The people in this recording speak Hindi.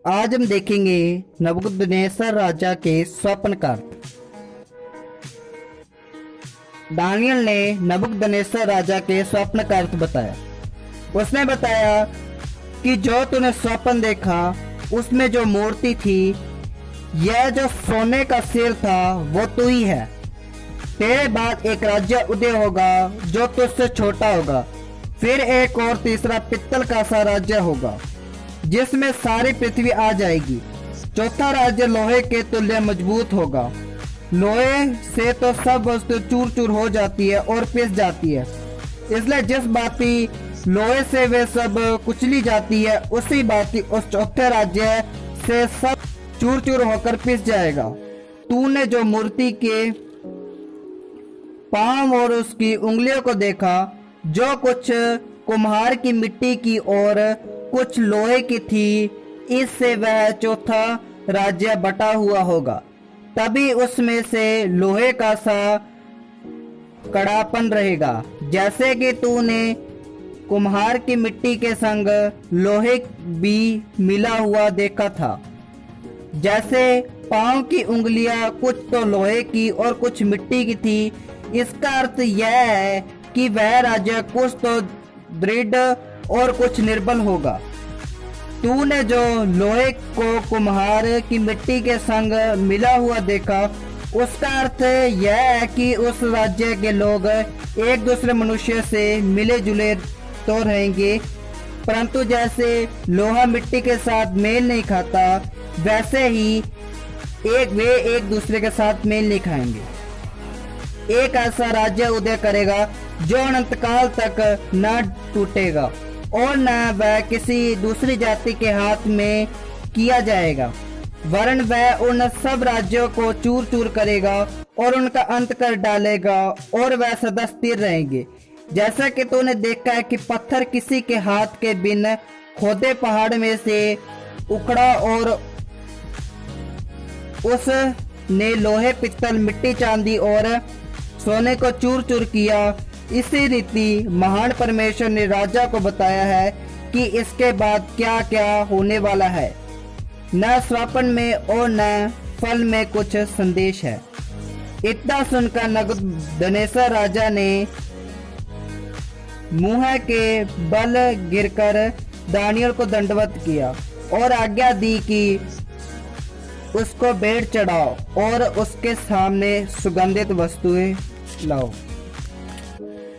आज हम देखेंगे नबूकदनेस्सर राजा के स्वप्न का अर्थ। दानियल ने नबूकदनेस्सर राजा के स्वप्न का अर्थ बताया। उसने बताया कि जो तूने स्वप्न देखा उसमें जो मूर्ति थी, यह जो सोने का सिर था वो तू ही है। तेरे बाद एक राज्य उदय होगा जो तुझसे छोटा होगा, फिर एक और तीसरा पित्तल का सा राज्य होगा जिसमें सारी पृथ्वी आ जाएगी। चौथा राज्य लोहे के तुल्य मजबूत होगा। लोहे से तो सब वस्तु चूर चूर हो जाती है और पिस जाती है, इसलिए जिस बाती लोहे से वे सब कुचली जाती है, उसी बाती उस चौथे राज्य से सब चूर चूर होकर पिस जाएगा। तूने जो मूर्ति के पांव और उसकी उंगलियों को देखा, जो कुछ कुम्हार की मिट्टी की और कुछ लोहे की थी, इससे वह चौथा राज्य बटा हुआ होगा। तभी उसमें से लोहे का सा कड़ापन रहेगा, जैसे कि तूने कुम्हार की मिट्टी के संग लोहे भी मिला हुआ देखा था। जैसे पांव की उंगलियां कुछ तो लोहे की और कुछ मिट्टी की थी, इसका अर्थ यह है कि वह राज्य कुछ तो दृढ़ और कुछ निर्बल होगा। तूने जो लोहे को कुम्हार की मिट्टी के संग मिला हुआ देखा, उसका अर्थ यह है कि उस राज्य के लोग एक दूसरे मनुष्य से मिले जुले तो रहेंगे, परंतु जैसे लोहा मिट्टी के साथ मेल नहीं खाता, वैसे ही वे एक दूसरे के साथ मेल नहीं खाएंगे। एक ऐसा राज्य उदय करेगा जो अनंतकाल तक न टूटेगा और न वह किसी दूसरी जाति के हाथ में किया जाएगा, वरन वह उन सब राज्यों को चूर चूर करेगा और उनका अंत कर डालेगा और वह सदा स्थिर रहेंगे। जैसा कि तूने देखा है कि पत्थर किसी के हाथ के बिन खोदे पहाड़ में से उखड़ा और उसने लोहे, पित्तल, मिट्टी, चांदी और सोने को चूर चूर किया, इसी रीति महान परमेश्वर ने राजा को बताया है कि इसके बाद क्या क्या होने वाला है। न स्वप्न में और न फल में कुछ संदेश है। इतना सुनकर नबूकदनेस्सर राजा ने मुंह के बल गिरकर दानियल को दंडवत किया और आज्ञा दी कि उसको भेंट चढ़ाओ और उसके सामने सुगंधित वस्तुएं लाओ।